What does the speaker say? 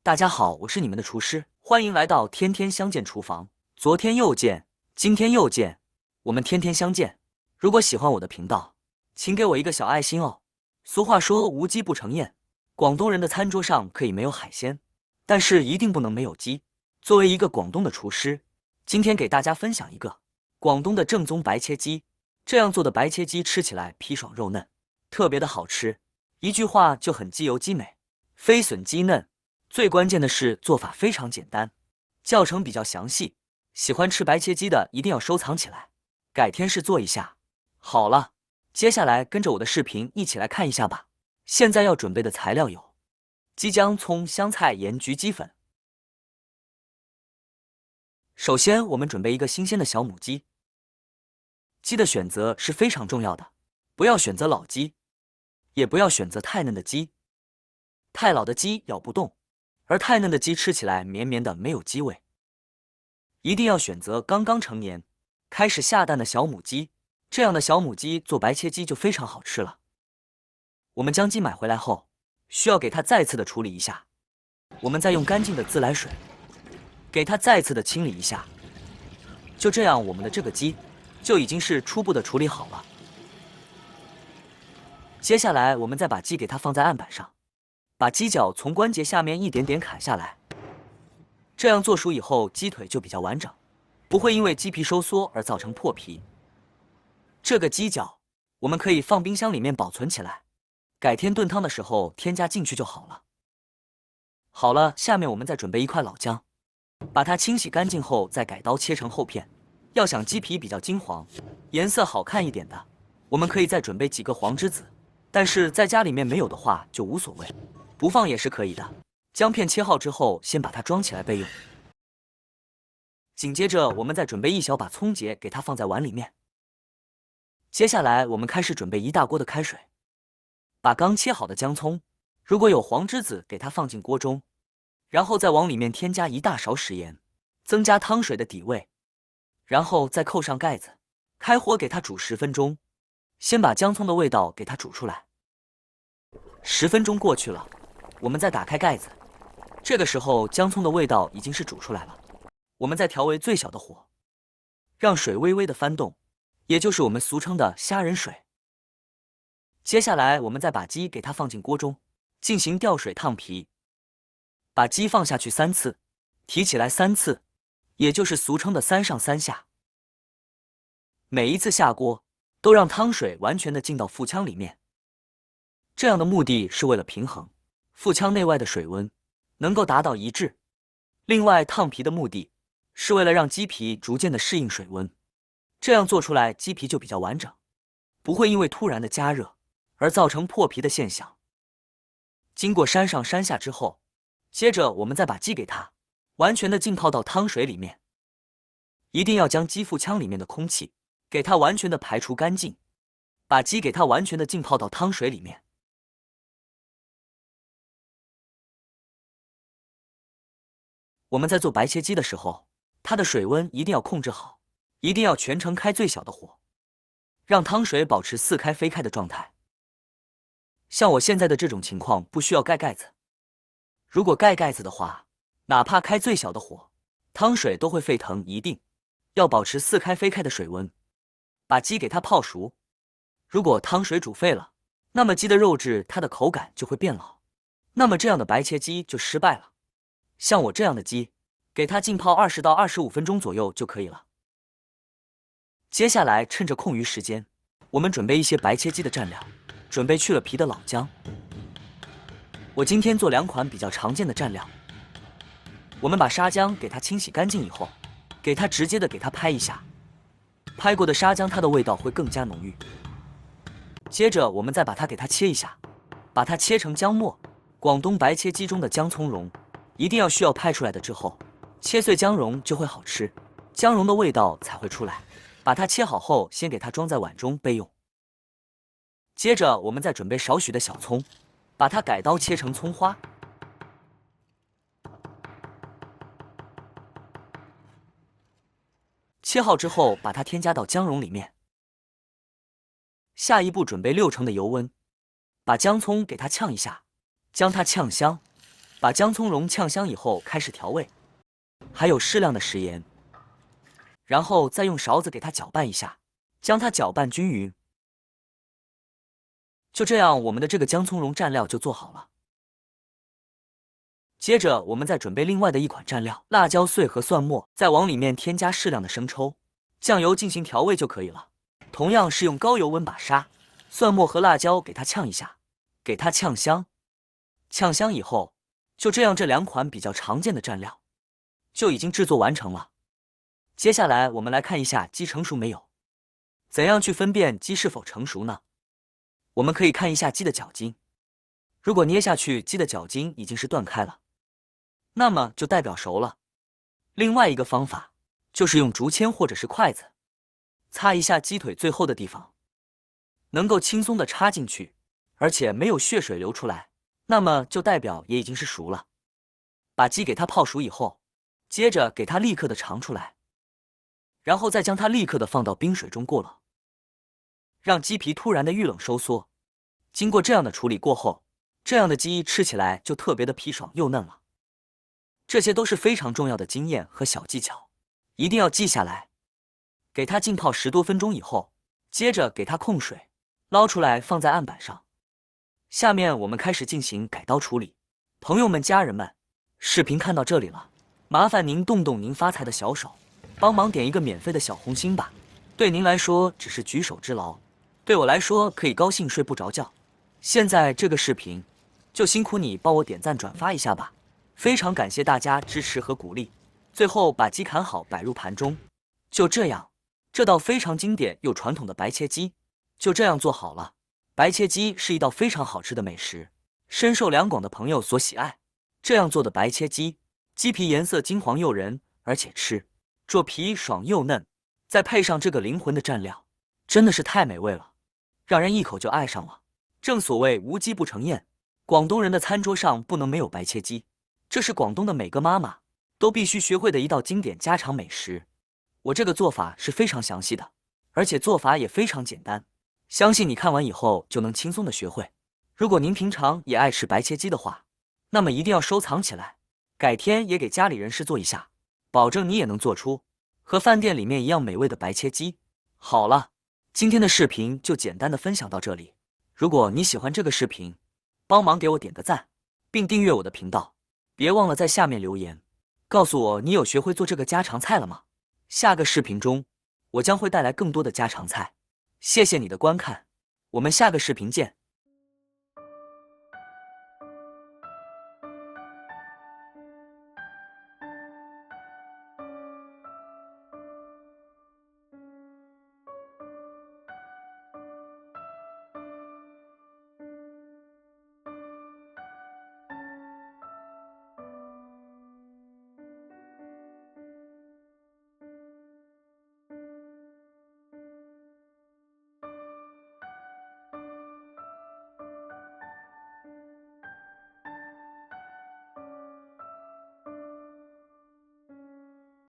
大家好，我是你们的厨师，欢迎来到天天相见厨房。昨天又见，今天又见，我们天天相见。如果喜欢我的频道，请给我一个小爱心哦。俗话说无鸡不成宴，广东人的餐桌上可以没有海鲜，但是一定不能没有鸡。作为一个广东的厨师，今天给大家分享一个广东的正宗白切鸡。这样做的白切鸡吃起来皮爽肉嫩，特别的好吃。一句话就很鸡油鸡美，非笋鸡嫩。最关键的是做法非常简单，教程比较详细，喜欢吃白切鸡的一定要收藏起来，改天试做一下。好了，接下来跟着我的视频一起来看一下吧。现在要准备的材料有鸡、姜、葱、香菜、盐、焗鸡粉。首先我们准备一个新鲜的小母鸡，鸡的选择是非常重要的，不要选择老鸡，也不要选择太嫩的鸡，太老的鸡咬不动，而太嫩的鸡吃起来绵绵的没有鸡味。一定要选择刚刚成年、开始下蛋的小母鸡，这样的小母鸡做白切鸡就非常好吃了。我们将鸡买回来后，需要给它再次的处理一下，我们再用干净的自来水给它再次的清理一下。就这样，我们的这个鸡就已经是初步的处理好了。接下来我们再把鸡给它放在案板上，把鸡脚从关节下面一点点砍下来。这样做熟以后，鸡腿就比较完整，不会因为鸡皮收缩而造成破皮。这个鸡脚我们可以放冰箱里面保存起来，改天炖汤的时候添加进去就好了。好了，下面我们再准备一块老姜，把它清洗干净后再改刀切成厚片。要想鸡皮比较金黄、颜色好看一点的，我们可以再准备几个黄栀子，但是在家里面没有的话就无所谓，不放也是可以的。姜片切好之后，先把它装起来备用。紧接着，我们再准备一小把葱节，给它放在碗里面。接下来，我们开始准备一大锅的开水，把刚切好的姜葱，如果有黄栀子，给它放进锅中，然后再往里面添加一大勺食盐，增加汤水的底味，然后再扣上盖子，开火给它煮10分钟。先把姜葱的味道给它煮出来。10分钟过去了，我们再打开盖子。这个时候姜葱的味道已经是煮出来了，我们再调为最小的火，让水微微的翻动，也就是我们俗称的虾仁水。接下来我们再把鸡给它放进锅中，进行吊水烫皮。把鸡放下去3次，提起来3次，也就是俗称的3上3下。每一次下锅都让汤水完全的进到腹腔里面，这样的目的是为了平衡腹腔内外的水温，能够达到一致。另外，烫皮的目的是为了让鸡皮逐渐的适应水温，这样做出来鸡皮就比较完整，不会因为突然的加热而造成破皮的现象。经过3上3下之后，接着我们再把鸡给它完全的浸泡到汤水里面，一定要将鸡腹腔里面的空气给它完全的排除干净，把鸡给它完全的浸泡到汤水里面。我们在做白切鸡的时候，它的水温一定要控制好，一定要全程开最小的火，让汤水保持似开非开的状态。像我现在的这种情况不需要盖盖子，如果盖盖子的话，哪怕开最小的火，汤水都会沸腾。一定要保持似开非开的水温，把鸡给它泡熟。如果汤水煮沸了，那么鸡的肉质它的口感就会变老，那么这样的白切鸡就失败了。像我这样的鸡，给它浸泡20到25分钟左右就可以了。接下来趁着空余时间，我们准备一些白切鸡的蘸料，准备去了皮的老姜。我今天做2款比较常见的蘸料。我们把沙姜给它清洗干净以后，给它直接的给它拍一下，拍过的沙姜它的味道会更加浓郁。接着我们再把它给它切一下，把它切成姜末。广东白切鸡中的姜葱蓉一定要需要拍出来的之后，切碎姜蓉就会好吃，姜蓉的味道才会出来。把它切好后，先给它装在碗中备用。接着我们再准备少许的小葱，把它改刀切成葱花。切好之后，把它添加到姜蓉里面。下一步准备6成的油温，把姜葱给它炝一下，将它炝香。把姜葱蓉炝香以后开始调味，还有适量的食盐，然后再用勺子给它搅拌一下，将它搅拌均匀。就这样，我们的这个姜葱蓉蘸料就做好了。接着，我们再准备另外的一款蘸料，辣椒碎和蒜末，再往里面添加适量的生抽、酱油进行调味就可以了。同样是用高油温把沙、蒜末和辣椒给它炝一下，给它炝香。炝香以后，就这样，这2款比较常见的蘸料就已经制作完成了。接下来我们来看一下鸡成熟没有。怎样去分辨鸡是否成熟呢？我们可以看一下鸡的脚筋，如果捏下去鸡的脚筋已经是断开了，那么就代表熟了。另外一个方法就是用竹签或者是筷子擦一下鸡腿最后的地方，能够轻松的插进去，而且没有血水流出来，那么就代表也已经是熟了。把鸡给它泡熟以后，接着给它立刻的盛出来，然后再将它立刻的放到冰水中过冷，让鸡皮突然的遇冷收缩。经过这样的处理过后，这样的鸡吃起来就特别的皮爽又嫩了。这些都是非常重要的经验和小技巧，一定要记下来。给它浸泡10多分钟以后，接着给它控水，捞出来放在案板上。下面我们开始进行改刀处理。朋友们、家人们，视频看到这里了，麻烦您动动您发财的小手，帮忙点一个免费的小红心吧。对您来说只是举手之劳，对我来说可以高兴睡不着觉。现在这个视频就辛苦你帮我点赞转发一下吧，非常感谢大家支持和鼓励。最后把鸡砍好摆入盘中，就这样，这道非常经典又传统的白切鸡就这样做好了。白切鸡是一道非常好吃的美食，深受两广的朋友所喜爱。这样做的白切鸡，鸡皮颜色金黄诱人，而且吃着皮爽又嫩，再配上这个灵魂的蘸料，真的是太美味了，让人一口就爱上了。正所谓无鸡不成宴，广东人的餐桌上不能没有白切鸡，这是广东的每个妈妈都必须学会的一道经典家常美食。我这个做法是非常详细的，而且做法也非常简单，相信你看完以后就能轻松的学会。如果您平常也爱吃白切鸡的话，那么一定要收藏起来，改天也给家里人试做一下，保证你也能做出和饭店里面一样美味的白切鸡。好了，今天的视频就简单的分享到这里。如果你喜欢这个视频，帮忙给我点个赞，并订阅我的频道，别忘了在下面留言，告诉我你有学会做这个家常菜了吗？下个视频中，我将会带来更多的家常菜。谢谢你的观看，我们下个视频见。